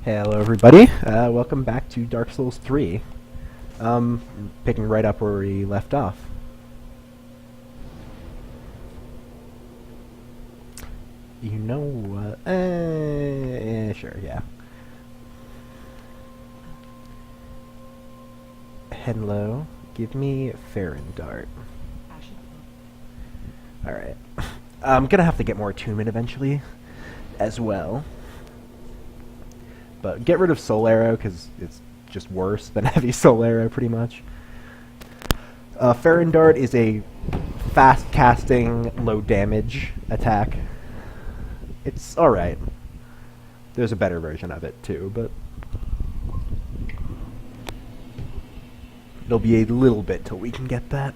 Hello everybody, welcome back to Dark Souls 3. Picking right up where we left off. You know what? Sure, yeah. Hello, give me Farendart. Alright. I'm gonna have to get more attunement eventually, as well. But get rid of Soul Arrow, because it's just worse than Heavy Soul Arrow, pretty much. Farendart is a fast-casting, low-damage attack. It's alright. There's a better version of it, too, but it'll be a little bit till we can get that.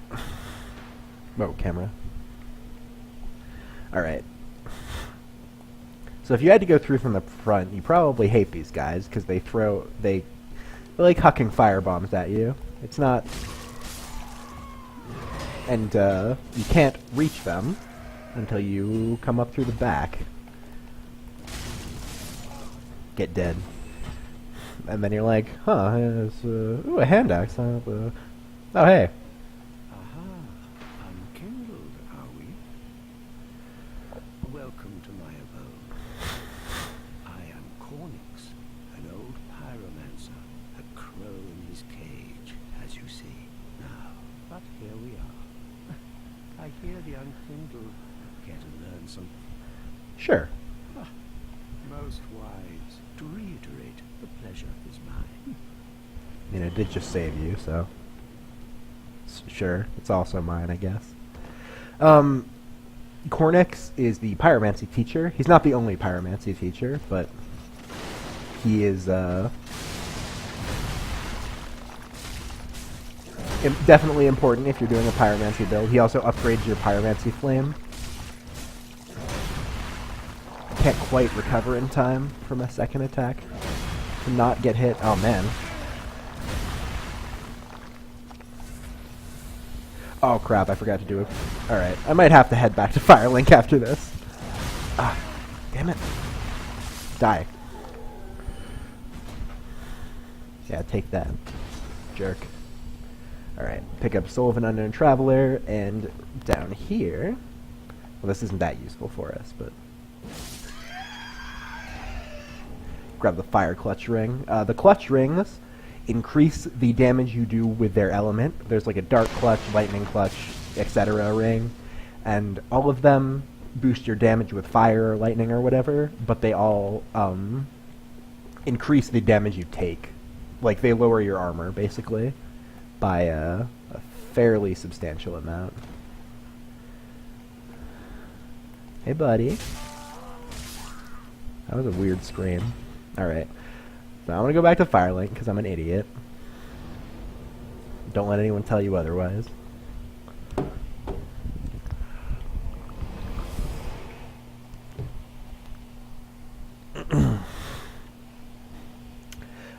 Oh, camera. Alright. So if you had to go through from the front, you probably hate these guys, because they like hucking firebombs at you. It's not... And, you can't reach them until you come up through the back. Get dead. And then you're like, huh, it's, ooh, a hand axe. Oh, hey. Aha, unkindled, are we? Welcome to my abode. I am Cornix, an old pyromancer, a crow in his cage, as you see. Now, but here we are. I hear the unkindled. Care to learn something? Sure. Most wise. To reiterate, the pleasure is mine. I mean, it did just save you, so... Sure, it's also mine, I guess. Cornix is the pyromancy teacher. He's not the only pyromancy teacher, but he is, definitely important if you're doing a pyromancy build. He also upgrades your pyromancy flame. Can't quite recover in time from a second attack to not get hit. Oh man. Oh crap, I forgot to do it. Alright, I might have to head back to Firelink after this. Ah, damn it. Die. Yeah, take that. Jerk. Alright, pick up Soul of an Unknown Traveler, and down here... Well, this isn't that useful for us, but... Grab the Fire Clutch Ring. The Clutch Rings increase the damage you do with their element. There's like a Dark Clutch, Lightning Clutch, etc. ring, and all of them boost your damage with fire or lightning or whatever, but they all increase the damage you take. Like, they lower your armor, basically, by a fairly substantial amount. Hey, buddy. That was a weird scream. Alright. So I'm gonna go back to Firelink, because I'm an idiot. Don't let anyone tell you otherwise.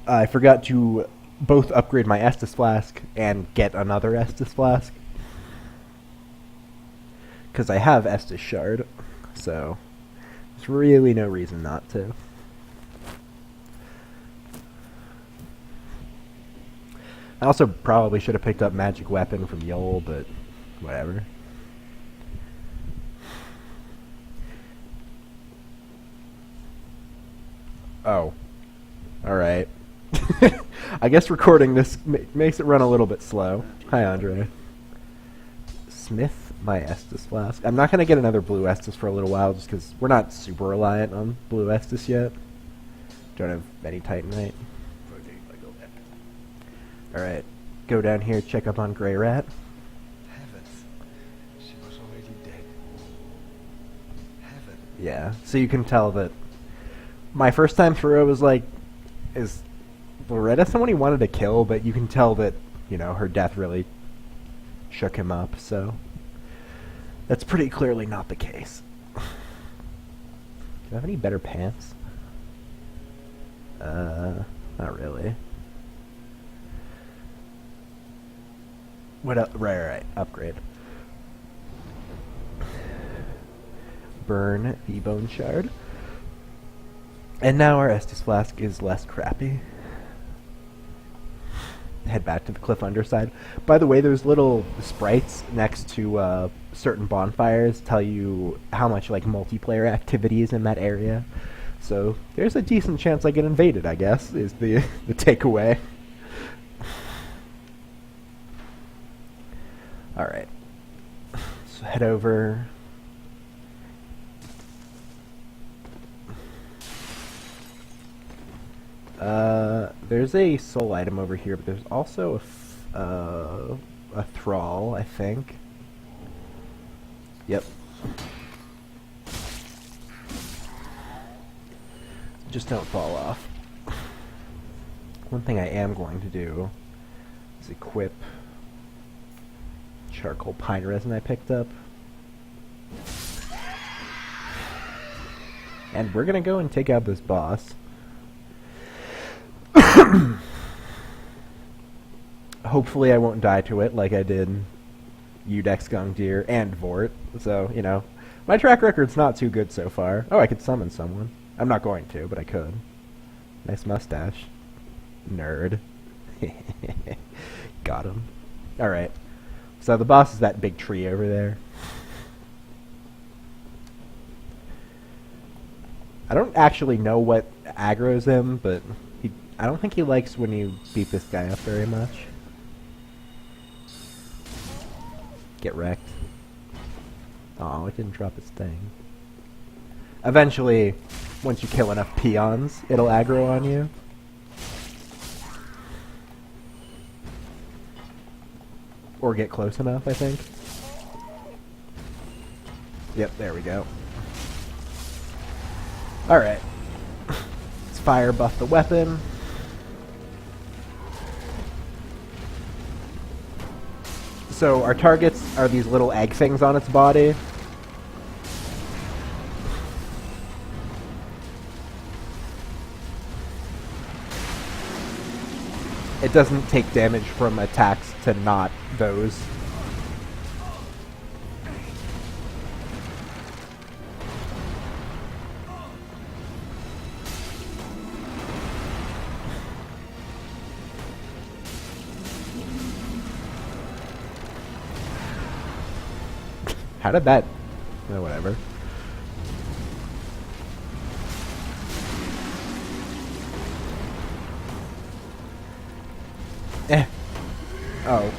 I forgot to both upgrade my Estus Flask and get another Estus Flask. Because I have Estus Shard, so there's really no reason not to. I also probably should have picked up Magic Weapon from Yol, but whatever. Oh. Alright. I guess recording this makes it run a little bit slow. Hi, Andre. Smith my Estus Flask. I'm not going to get another Blue Estus for a little while, just because we're not super reliant on Blue Estus yet. Don't have any Titanite. Alright, go down here, check up on Grey Rat. Heavens, she was already dead. Heaven. Yeah, so you can tell that my first time through I was like, is Loretta someone he wanted to kill? But you can tell that, you know, her death really shook him up, so that's pretty clearly not the case. Do I have any better pants? Not really. What up? Right. Upgrade. Burn the Bone Shard. And now our Estus Flask is less crappy. Head back to the cliff underside. By the way, there's little sprites next to certain bonfires tell you how much like multiplayer activity is in that area. So there's a decent chance I get invaded, I guess, is the the takeaway. Alright. So head over. There's a soul item over here, but there's also a thrall, I think. Yep. Just don't fall off. One thing I am going to do is equip charcoal pine resin I picked up. And we're gonna go and take out this boss. Hopefully I won't die to it like I did Udex Gongdir and Vort. So, you know, my track record's not too good so far. Oh, I could summon someone. I'm not going to, but I could. Nice mustache. Nerd. Got him. Alright. So the boss is that big tree over there. I don't actually know what aggroes him, but I don't think he likes when you beat this guy up very much. Get wrecked. Oh, it didn't drop its thing. Eventually, once you kill enough peons, it'll aggro on you. Or get close enough, I think. Yep, there we go. Alright. Let's fire buff the weapon. So our targets are these little egg things on its body. It doesn't take damage from attacks to not those. How did that... Oh, whatever. Oh.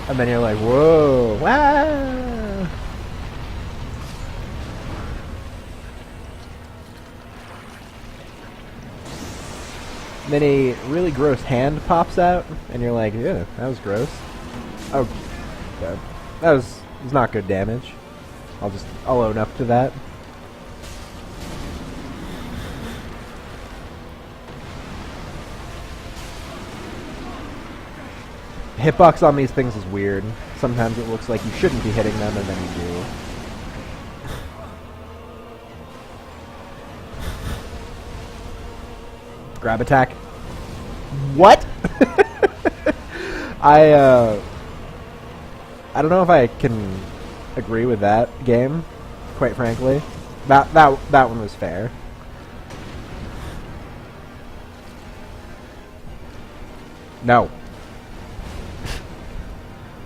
And then you're like, whoa, wow! And then a really gross hand pops out, and you're like, yeah, that was gross. Oh, God. That was not good damage. I'll own up to that. Hitbox on these things is weird. Sometimes it looks like you shouldn't be hitting them, and then you do. Grab attack. What? I don't know if I can agree with that game, quite frankly. That one was fair. No.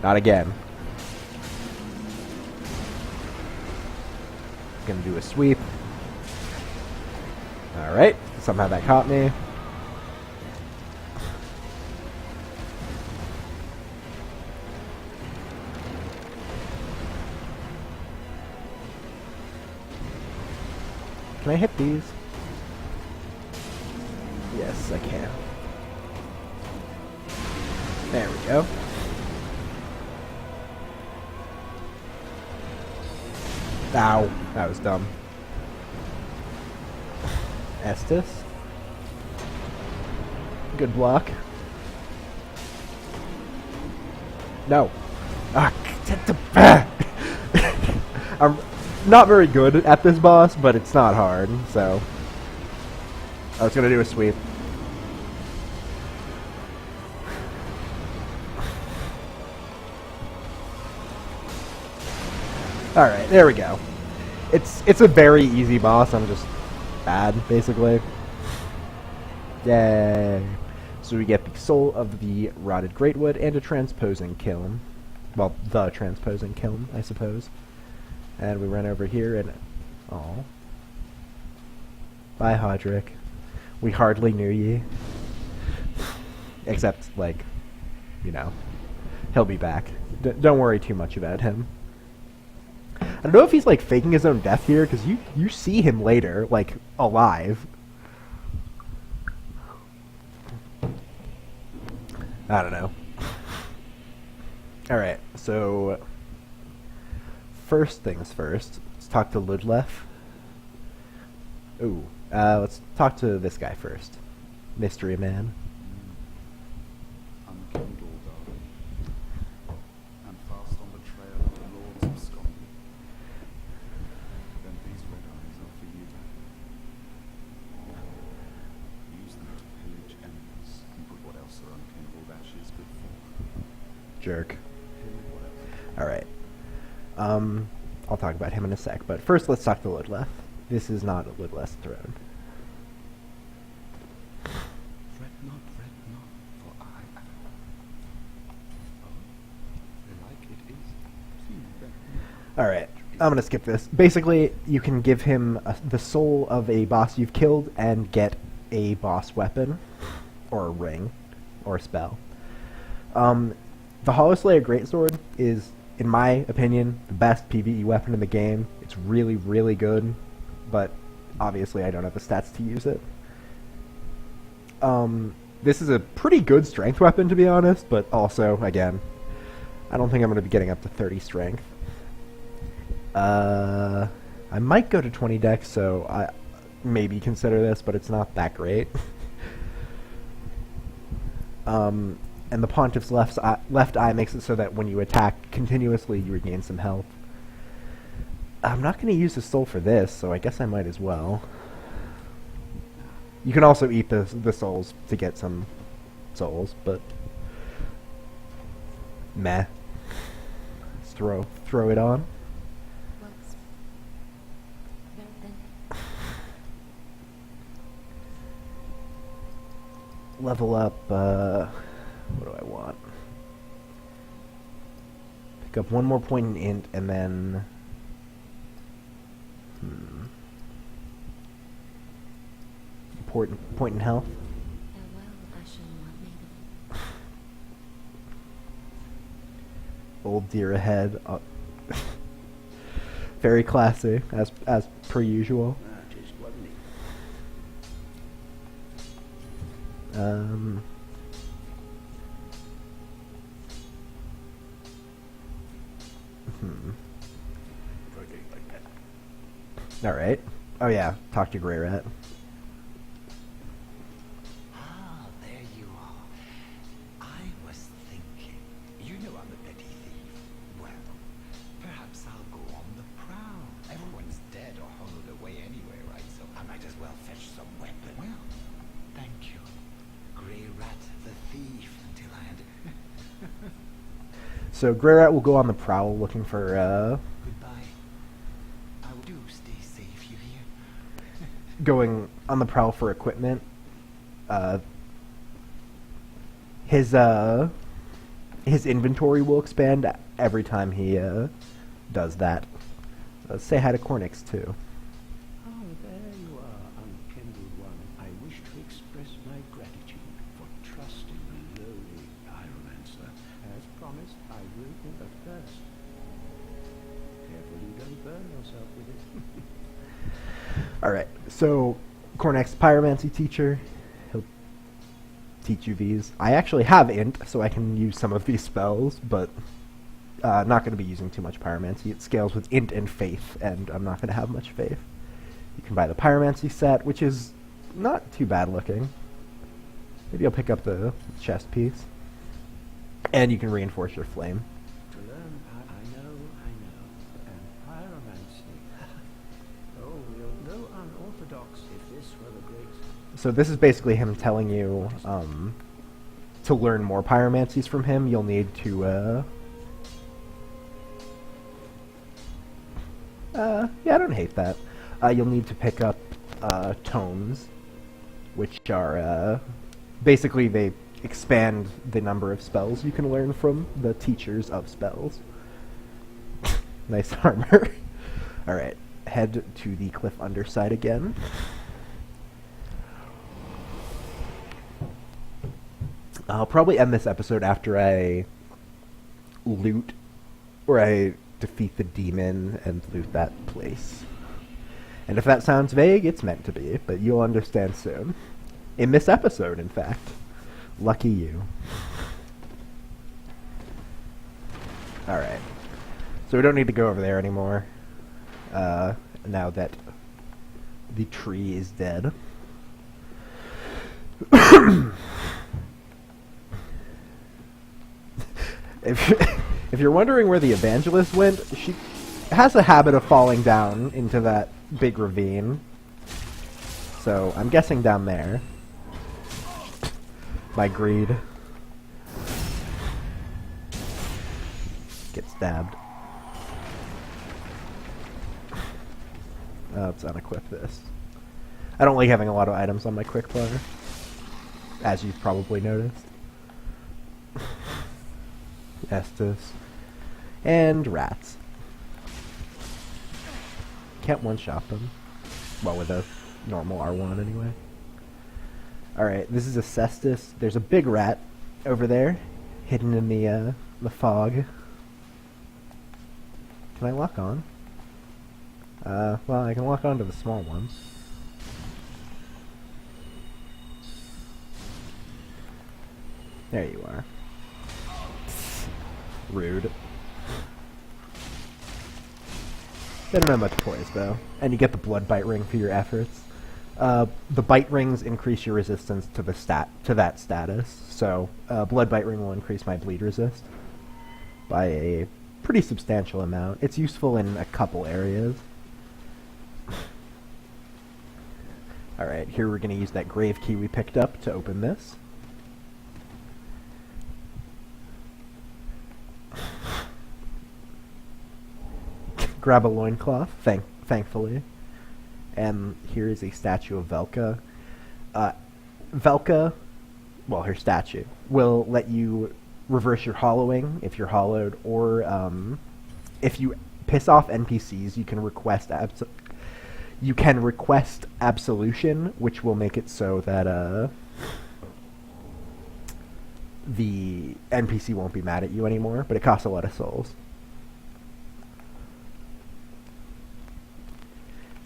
Not again. Gonna do a sweep. Alright, somehow that caught me. Can I hit these? Yes, I can. There we go. Ow, that was dumb. Estus. Good block. No. Ah, I'm not very good at this boss, but it's not hard, so... I was gonna do a sweep. Alright, there we go. It's a very easy boss. I'm just bad, basically. Yay! So we get the soul of the rotted greatwood and a transposing kiln. Well, the transposing kiln, I suppose. And we run over here and... oh. Bye, Hodrick. We hardly knew ye. Except, like, you know, he'll be back. Don't worry too much about him. I don't know if he's, like, faking his own death here, because you see him later, like, alive. I don't know. Alright, so... first things first, let's talk to Ludlef. Ooh, let's talk to this guy first. Mystery Man. Unkindled are we, and fast on the trail of the lords of Scotland. Then these red eyes are for you. Use them to pillage enemies and put what else are unkindled ashes good for. Jerk. What else? Alright. I'll talk about him in a sec, but first let's talk to Ludlef. This is not Ludlef's throne. Fret not, for I am. Oh, like it is. Alright, I'm gonna skip this. Basically, you can give him the soul of a boss you've killed and get a boss weapon, or a ring, or a spell. The Hollowslayer Greatsword is, in my opinion, the best PvE weapon in the game. It's really, really good, but obviously I don't have the stats to use it. This is a pretty good strength weapon, to be honest, but also, again, I don't think I'm going to be getting up to 30 strength. I might go to 20 dex, so I maybe consider this, but it's not that great. And the Pontiff's left eye makes it so that when you attack continuously, you regain some health. I'm not going to use the soul for this, so I guess I might as well. You can also eat the souls to get some souls, but meh. Let's throw it on. Well, then Level up. What do I want? Pick up one more point in int, and then. Point in health. farewell, I shall not need them. Old deer ahead. Very classy, as per usual. That is, wasn't it? All right. Oh yeah, talk to Grey Rat. Ah, there you are. I was thinking. You know I'm a petty thief. Well, perhaps I'll go on the prowl. Everyone's dead or hollowed away anyway, right? So I might as well fetch some weapon. Well, thank you. Grey Rat the thief until I had... So Grey Rat will go on the prowl looking for Goodbye. I do stay safe, you hear? going on the prowl for equipment. His inventory will expand every time he does that. Say hi to Cornix too. Oh, there you are, unkindled one. I wish to express my gratitude for trusting the lowly pyromancer. As promised, I will do but first. Careful you don't burn yourself with it. Alright, so Cornix, pyromancy teacher. He'll teach you these. I actually have int, so I can use some of these spells, but not going to be using too much pyromancy. It scales with int and faith, and I'm not going to have much faith. You can buy the pyromancy set, which is not too bad looking. Maybe I'll pick up the chest piece. And you can reinforce your flame. To learn, I know, and pyromancy. Oh, you're no unorthodox if this were the great... So this is basically him telling you to learn more pyromancies from him. You'll need to Yeah, I don't hate that. You'll need to pick up tomes, which are basically they expand the number of spells you can learn from the teachers of spells. Nice armor. Alright, head to the cliff underside again. I'll probably end this episode after I loot, or I defeat the demon and loot that place. And if that sounds vague, it's meant to be, but you'll understand soon. In this episode, in fact. Lucky you. Alright. So we don't need to go over there anymore. Now that the tree is dead. If you're wondering where the evangelist went, she has a habit of falling down into that big ravine. So I'm guessing down there. My greed. Get stabbed. Let's unequip this. I don't like having a lot of items on my quick fire, as you've probably noticed. Estus. And rats. Can't one-shot them. Well, with a normal R1 anyway. Alright, this is a cestus. There's a big rat over there, hidden in the fog. Can I lock on? Well, I can lock on to the small ones. There you are. Rude. They don't have much poise, though. And you get the blood bite ring for your efforts. The bite rings increase your resistance to that status. So, blood bite ring will increase my bleed resist by a pretty substantial amount. It's useful in a couple areas. Alright, here we're going to use that grave key we picked up to open this. Grab a loincloth, thankfully. And here is a statue of Velka. Velka, well, her statue, will let you reverse your hollowing if you're hollowed, or if you piss off NPCs, you can request absolution, which will make it so that the NPC won't be mad at you anymore, but it costs a lot of souls.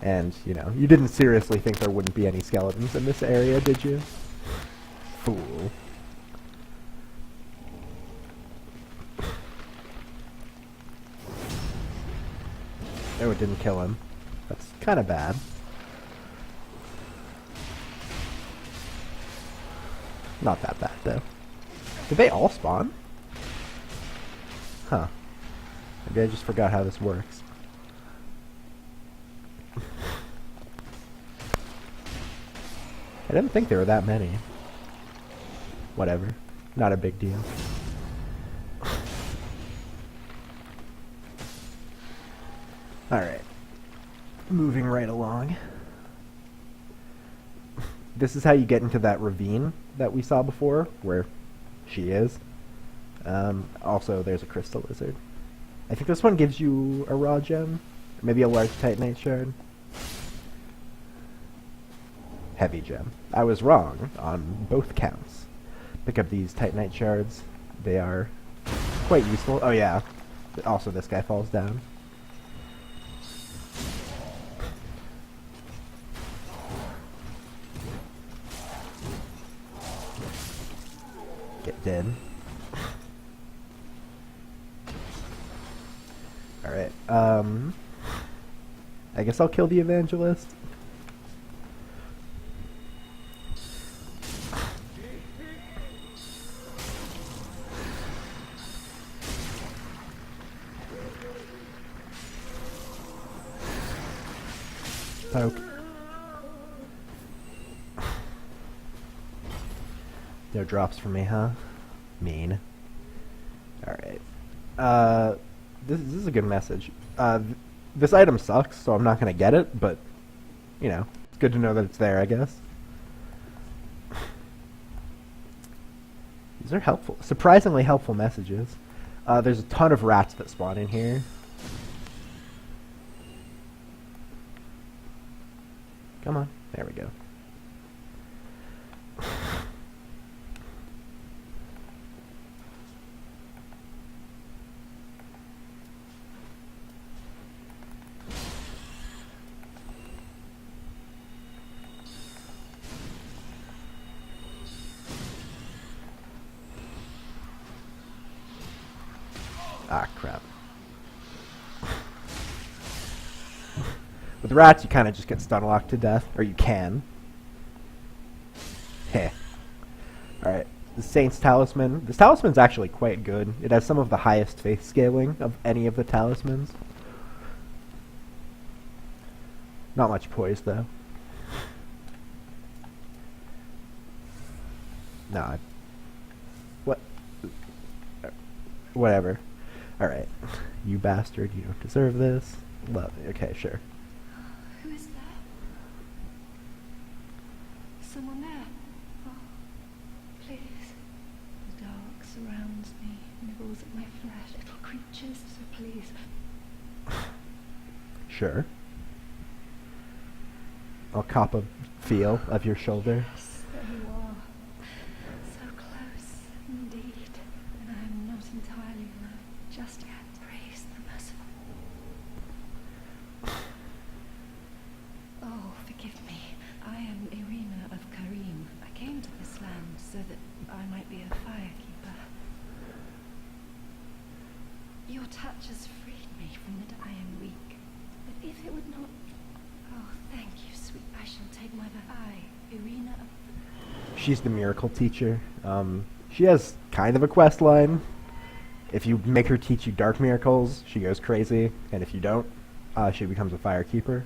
And, you know, you didn't seriously think there wouldn't be any skeletons in this area, did you? Fool. Oh, it didn't kill him. That's kind of bad. Not that bad, though. Did they all spawn? Huh. Maybe I just forgot how this works. I didn't think there were that many. Whatever. Not a big deal. Alright. Moving right along. This is how you get into that ravine that we saw before, where she is. Also, there's a crystal lizard. I think this one gives you a raw gem. Maybe a large titanite shard. Heavy gem. I was wrong on both counts. Pick up these titanite shards. They are quite useful. Oh yeah. Also, this guy falls down. Get dead. Alright, I guess I'll kill the evangelist. Poke. No drops for me, huh? Mean. Alright. This is a good message. this item sucks, so I'm not gonna get it, but, you know, it's good to know that it's there, I guess. These are helpful, surprisingly helpful messages. There's a ton of rats that spawn in here. Come on, there we go. Ah, crap. With rats, you kind of just get stun locked to death, or you can. Heh. Alright, the Saint's Talisman. This talisman's actually quite good. It has some of the highest faith scaling of any of the talismans. Not much poise, though. Nah. What? Whatever. Alright. You bastard, you don't deserve this. Love it. Okay, sure. Who is there? Someone there? Oh, please. The dark surrounds me, nibbles at my flesh, little creatures, so please. Sure. I'll cop a feel of your shoulder. Yes, there you are. So close, indeed. And I am not entirely alone just yet. Praise the merciful. Oh, forgive me. I am Irina of Karim. I came to this land so that I might be a firekeeper. Your touch has freed me from the I am weak. But if it would not... Oh, thank you, sweet. I shall take my back. I, Irina of... She's the miracle teacher. She has kind of a quest line. If you make her teach you dark miracles, she goes crazy. And if you don't, she becomes a firekeeper.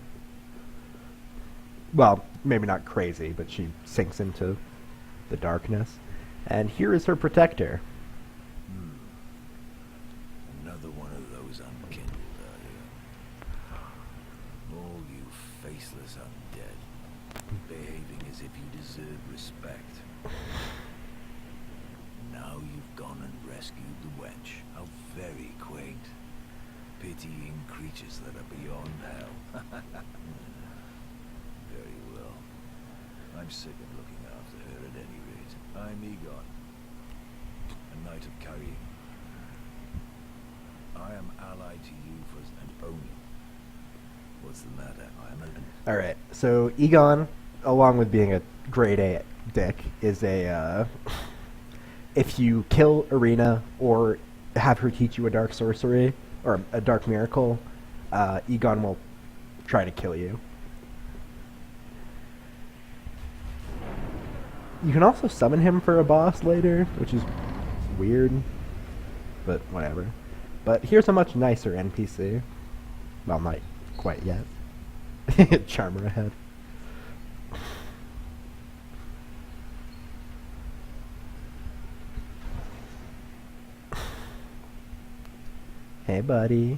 Well, maybe not crazy, but she sinks into the darkness. And here is her protector. Another one of those unkindled, are you? All you faceless undead, behaving as if you deserve respect. Now you've gone and rescued the wench. How very quaint. Pitying creatures that are beyond hell. Very well. I'm sick of looking after her at any rate. I'm Egon, a knight of Karim. I am allied to you first and only. What's the matter? I am a... Alright, so Egon, along with being a grade A dick, is a, if you kill Irina or have her teach you a dark sorcery, or a dark miracle, Egon will try to kill you. You can also summon him for a boss later, which is weird, but whatever. But here's a much nicer NPC. Well, not quite yet. Charmer ahead. Hey, buddy.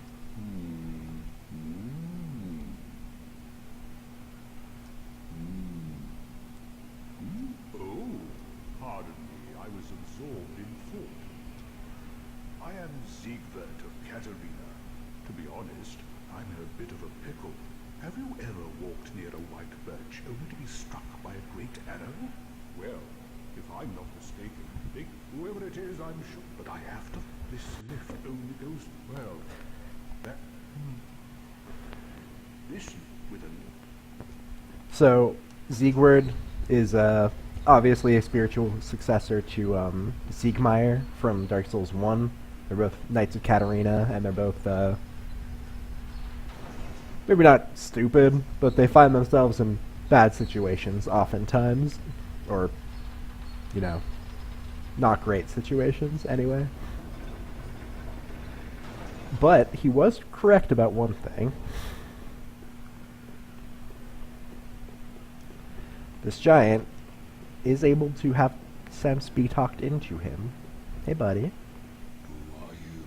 Oh, pardon me, I was absorbed in thought. I am Siegbert of Katarina. To be honest, I'm in a bit of a pickle. Have you ever walked near a white birch only to be struck by a great arrow? Well, if I'm not mistaken, take whoever it is, I'm sure. But I have to. This lift only goes, well, that... Listen with a... So, Siegward is obviously a spiritual successor to Siegmeyer from Dark Souls 1. They're both Knights of Katarina, and they're both, maybe not stupid, but they find themselves in bad situations oftentimes. Or, you know, not great situations, anyway. But he was correct about one thing. This giant is able to have sense be talked into him. Hey, buddy. Who are you?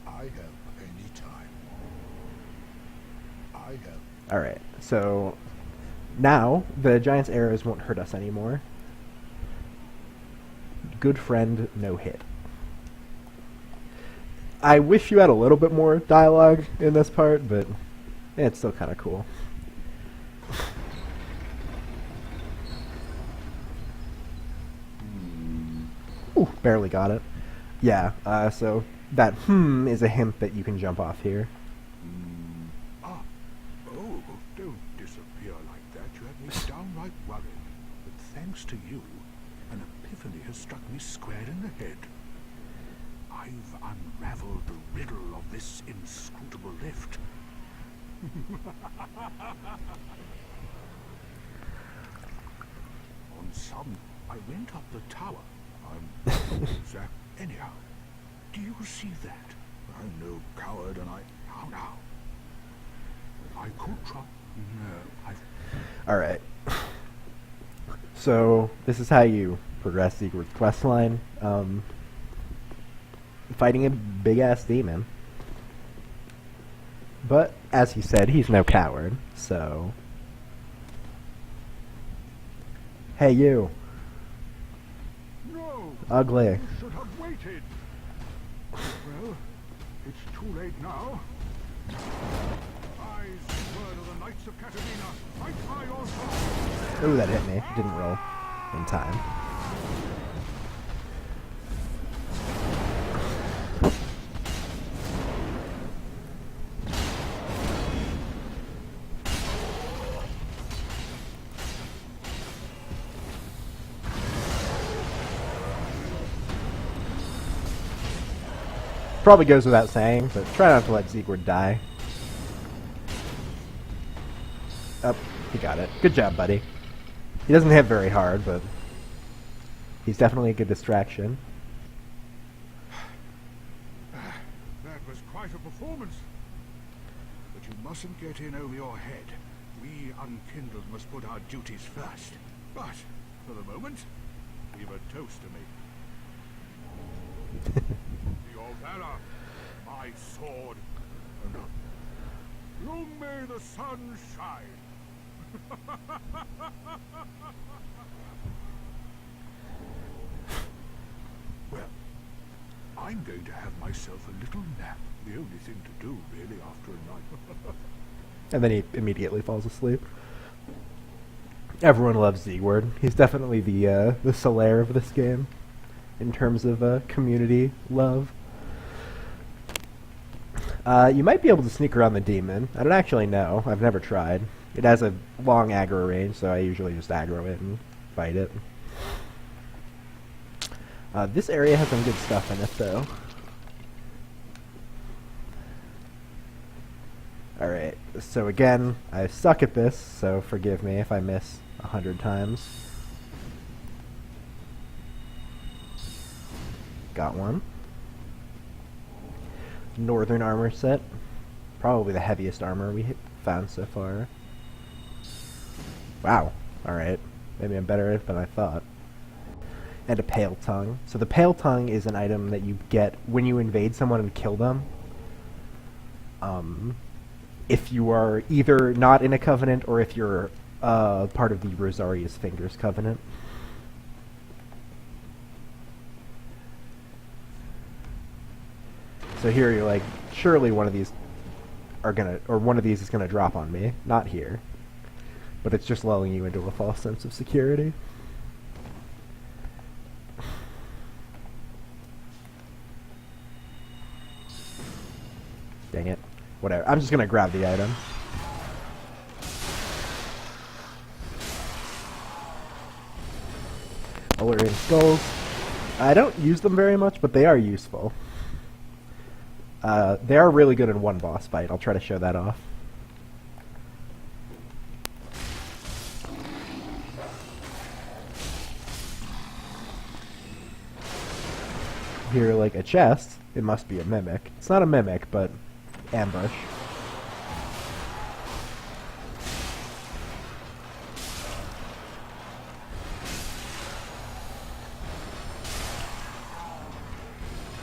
I have any time. Alright, so now the giant's arrows won't hurt us anymore. Good friend, no hit. I wish you had a little bit more dialogue in this part, but it's still kind of cool. Ooh, barely got it. Yeah, so that is a hint that you can jump off here. Ah. Oh, don't disappear like that. You have me downright worried. But thanks to you, an epiphany has struck me square in the head. I've unraveled the riddle of this inscrutable lift. On some, I went up the tower. I'm Zack. Anyhow, do you see that? I'm no coward, and how now? I could try. No, Alright. So, this is how you progress Sigurd's questline. Fighting a big-ass demon. But, as he said, he's no coward, so... Hey, you. No! Ugly. You should have waited. Well, it's too late now. I, word of the Knights of Catarina, fight by your side. Ooh, that hit me. Didn't roll in time. Probably goes without saying, but try not to let Sigurd die. Oh, he got it. Good job, buddy. He doesn't hit very hard, but he's definitely a good distraction. That was quite a performance. But you mustn't get in over your head. We unkindled must put our duties first. But, for the moment, we've a toast to make. Your valor, my sword, and long may the sun shine. Well, I'm going to have myself a little nap. The only thing to do, really, after a night. And then he immediately falls asleep. Everyone loves Sigurd. He's definitely the Solaire of this game in terms of community love. You might be able to sneak around the demon. I don't actually know. I've never tried. It has a long aggro range, so I usually just aggro it and fight it. This area has some good stuff in it, though. Alright, so again, I suck at this, so forgive me if I miss 100 times. Got one. Northern armor set. Probably the heaviest armor we found so far. Wow. Alright. Maybe I'm better at it than I thought. And a Pale Tongue. So the Pale Tongue is an item that you get when you invade someone and kill them. If you are either not in a covenant or if you're part of the Rosaria's Fingers covenant. So here you're like, surely one of these are gonna, or one of these is gonna drop on me. Not here. But it's just lulling you into a false sense of security. Dang it. Whatever. I'm just gonna grab the item. Illyrian Skulls. I don't use them very much, but they are useful. They are really good in one boss fight. I'll try to show that off. Here, like a chest, it must be a mimic. It's not a mimic, but ambush.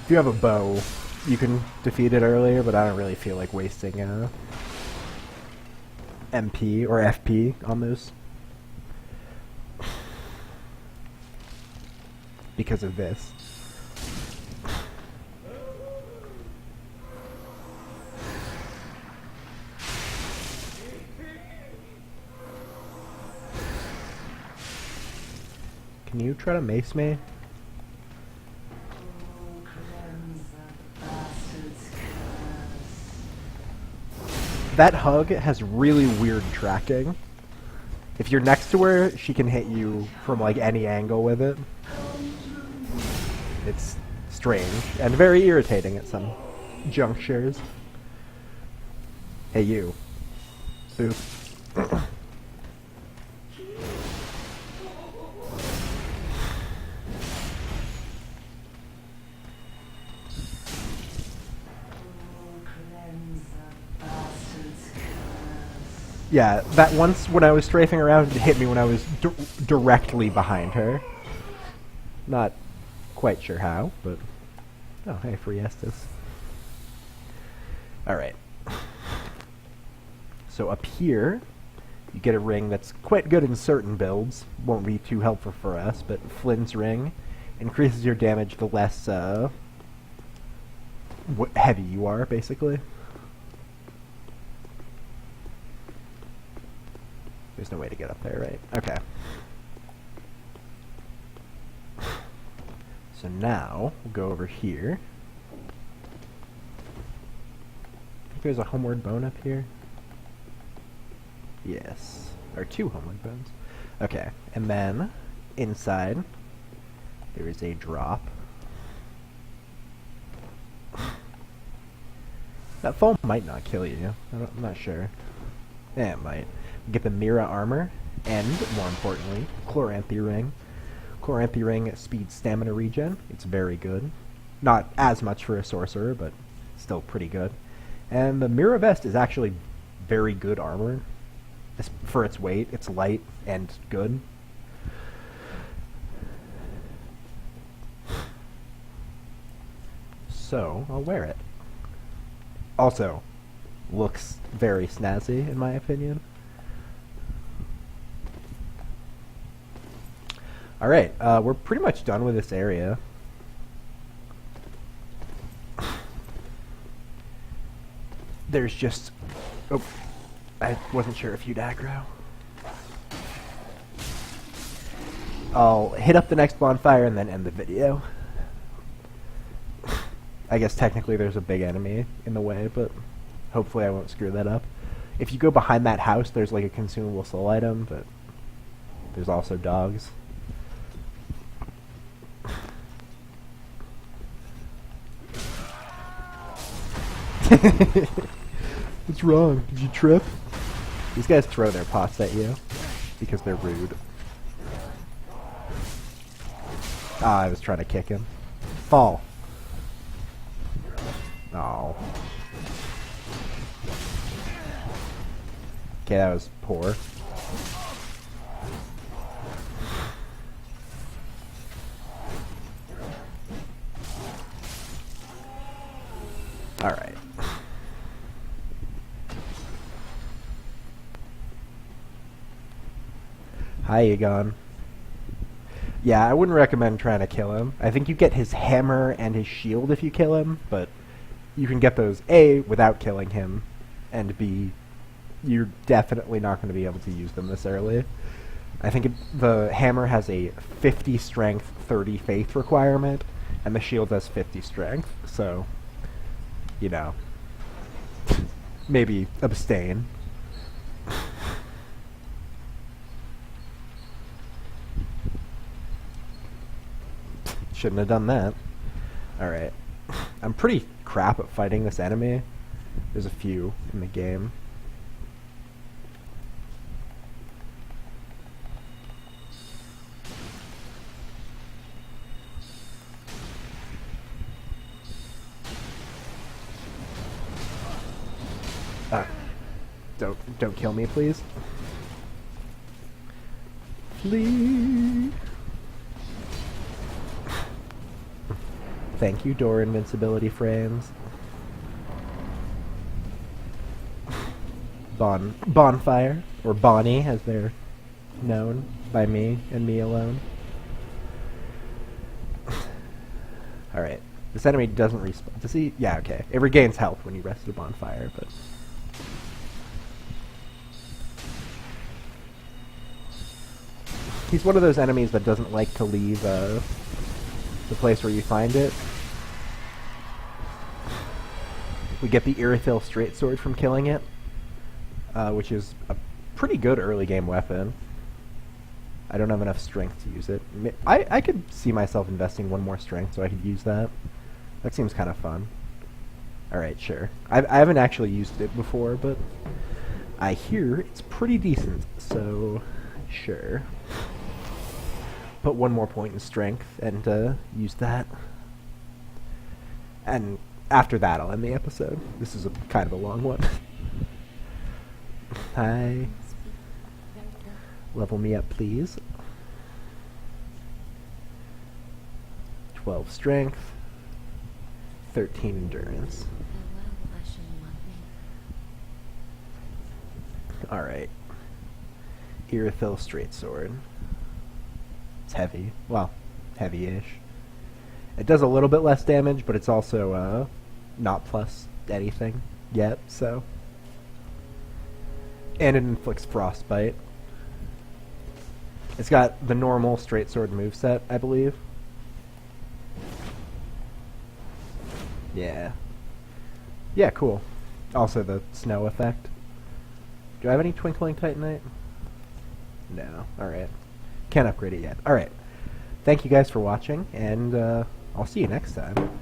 If you have a bow, you can defeat it earlier, but I don't really feel like wasting MP or FP almost. Because of this. Can you try to mace me? That hug has really weird tracking. If you're next to her, she can hit you from like any angle with it. It's strange and very irritating at some junctures. Hey you. Boop. Yeah, that once when I was strafing around, it hit me when I was directly behind her. Not quite sure how, but... Oh, hey, free Estus. Alright. So up here, you get a ring that's quite good in certain builds. Won't be too helpful for us, but Flynn's ring increases your damage the less heavy you are, basically. There's no way to get up there, right? Okay. So now, we'll go over here. I think there's a homeward bone up here. Yes. Or 2 homeward bones. Okay. And then, inside, there is a drop. That foam might not kill you. I'm not sure. Yeah, it might. Get the Mira armor, and, more importantly, Chloranthy ring. Chloranthy ring speed stamina regen. It's very good. Not as much for a sorcerer, but still pretty good. And the Mira vest is actually very good armor. For its weight, it's light and good. So, I'll wear it. Also, looks very snazzy, in my opinion. Alright, we're pretty much done with this area. There's just... Oh, I wasn't sure if you'd aggro. I'll hit up the next bonfire and then end the video. I guess technically there's a big enemy in the way, but hopefully I won't screw that up. If you go behind that house, there's like a consumable soul item, but there's also dogs. What's wrong? Did you trip? These guys throw their pots at you because they're rude. Ah, I was trying to kick him. Fall. Oh. Okay, that was poor. Alright. Hi, Aegon. Yeah, I wouldn't recommend trying to kill him. I think you get his hammer and his shield if you kill him, but you can get those, A, without killing him, and B, you're definitely not going to be able to use them this early. I think the hammer has a 50 strength, 30 faith requirement, and the shield has 50 strength, so, you know, maybe abstain. Shouldn't have done that. Alright. I'm pretty crap at fighting this enemy. There's a few in the game. Don't kill me, please. Flee. Thank you, door invincibility frames. Bonfire, or Bonnie, as they're known by me and me alone. Alright. This enemy doesn't respawn. Does he? Yeah, okay. It regains health when you rest at a bonfire, but... He's one of those enemies that doesn't like to leave the place where you find it. We get the Irithyll Straight Sword from killing it, which is a pretty good early game weapon. I don't have enough strength to use it. I could see myself investing one more strength so I could use that. That seems kind of fun. Alright, sure. I haven't actually used it before, but I hear it's pretty decent, so sure. Put one more point in strength and use that. And after that, I'll end the episode. This is kind of a long one. Hi. Level me up, please. 12 strength. 13 endurance. Alright. Irithyll Straight Sword. It's heavy. Well, heavy-ish. It does a little bit less damage, but it's also not plus anything yet, so... And it inflicts Frostbite. It's got the normal Straight Sword moveset, I believe. Yeah. Yeah, cool. Also the snow effect. Do I have any Twinkling Titanite? No. Alright. Can't upgrade it yet. Alright. Thank you guys for watching, and I'll see you next time.